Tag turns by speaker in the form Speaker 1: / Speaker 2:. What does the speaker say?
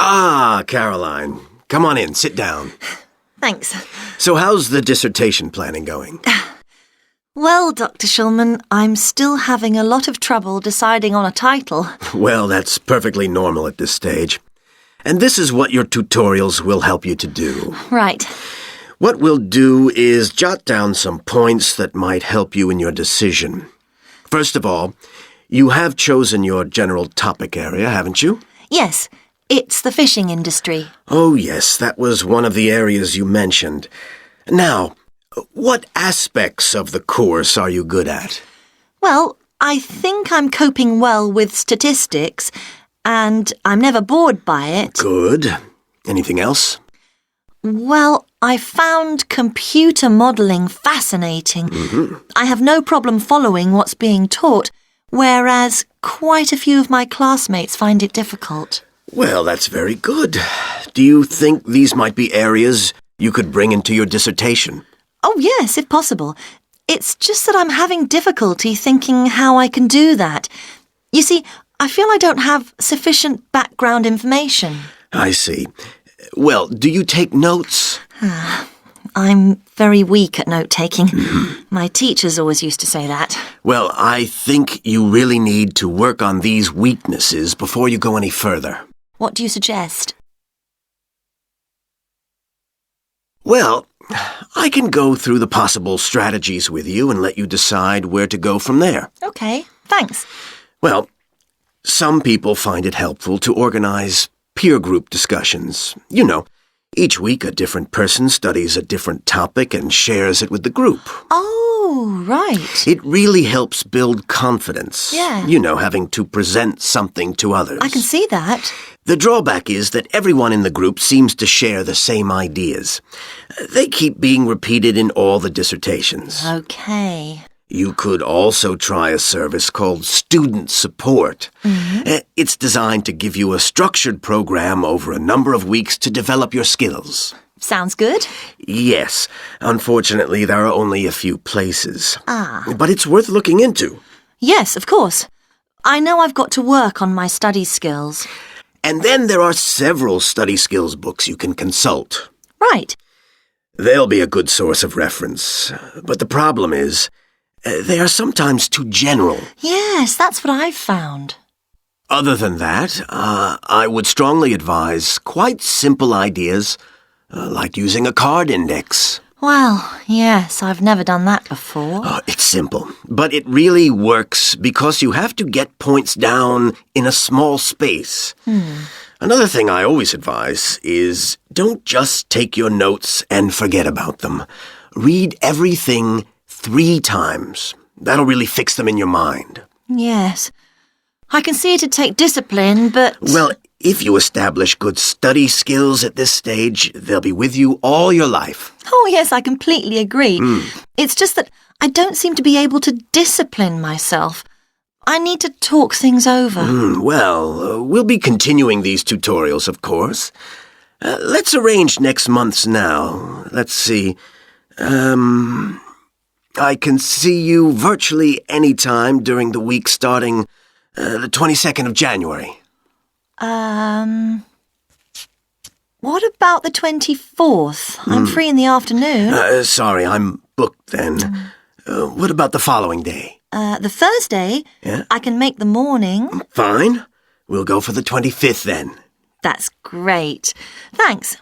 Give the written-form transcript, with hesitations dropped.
Speaker 1: Ah, Caroline. Come on in, sit down.
Speaker 2: Thanks.
Speaker 1: So how's the dissertation planning going?
Speaker 2: Well, Dr. Shulman, I'm still having a lot of trouble deciding on a title.
Speaker 1: Well, that's perfectly normal at this stage. And this is what your tutorials will help you to do.
Speaker 2: Right.
Speaker 1: What we'll do is jot down some points that might help you in your decision. First of all, you have chosen your general topic area, haven't you?
Speaker 2: Yes, it's the fishing industry.
Speaker 1: Oh, yes, that was one of the areas you mentioned. Now, what aspects of the course are you good at?
Speaker 2: Well, I think I'm coping well with statistics, and I'm never bored by it.
Speaker 1: Good. Anything else?
Speaker 2: Well, I found computer modelling fascinating. I have no problem following what's being taught, whereas quite a few of my classmates find it difficult.
Speaker 1: Well, that's very good. Do you think these might be areas you could bring into your dissertation?
Speaker 2: Oh, yes, if possible. It's just that I'm having difficulty thinking how I can do that. You see, I feel I don't have sufficient background information.
Speaker 1: I see. Well, do you take notes?
Speaker 2: I'm very weak at note-taking. My teachers always used to say that.
Speaker 1: Well, I think you really need to work on these weaknesses before you go any further.
Speaker 2: What do you suggest?
Speaker 1: Well, I can go through the possible strategies with you and let you decide where to go from there.
Speaker 2: Okay, thanks.
Speaker 1: Well, some people find it helpful to organize peer group discussions. You know, each week a different person studies a different topic and shares it with the group.
Speaker 2: Oh, right.
Speaker 1: It really helps build confidence.
Speaker 2: Yeah.
Speaker 1: You know, having to present something to others.
Speaker 2: I can see that.
Speaker 1: The drawback is that everyone in the group seems to share the same ideas. They keep being repeated in all the dissertations.
Speaker 2: Okay.
Speaker 1: You could also try a service called Student Support. It's designed to give you a structured program over a number of weeks to develop your skills.
Speaker 2: Sounds good.
Speaker 1: Yes. Unfortunately, there are only a few places.
Speaker 2: Ah.
Speaker 1: But it's worth looking into.
Speaker 2: Yes, of course. I know I've got to work on my study skills.
Speaker 1: And then there are several study skills books you can consult.
Speaker 2: Right.
Speaker 1: They'll be a good source of reference. But the problem is, they are sometimes too general.
Speaker 2: Yes, that's what I've found.
Speaker 1: Other than that, I would strongly advise quite simple ideas, like using a card index.
Speaker 2: Well, yes, I've never done that before.
Speaker 1: It's simple, but it really works because you have to get points down in a small space. Another thing I always advise is don't just take your notes and forget about them. Read everything 3 times. That'll really fix them in your mind.
Speaker 2: Yes. I can see it'd take discipline, but...
Speaker 1: Well, if you establish good study skills at this stage, they'll be with you all your life.
Speaker 2: Oh, yes, I completely agree. It's just that I don't seem to be able to discipline myself. I need to talk things over.
Speaker 1: We'll be continuing these tutorials, of course. Let's arrange next month's now. Let's see. I can see you virtually any time during the week starting the 22nd of January.
Speaker 2: What about the 24th? I'm free in the afternoon.
Speaker 1: Sorry, I'm booked then. What about the following day?
Speaker 2: The Thursday?
Speaker 1: Yeah?
Speaker 2: I can make the morning.
Speaker 1: Fine. We'll go for the 25th then.
Speaker 2: That's great. Thanks.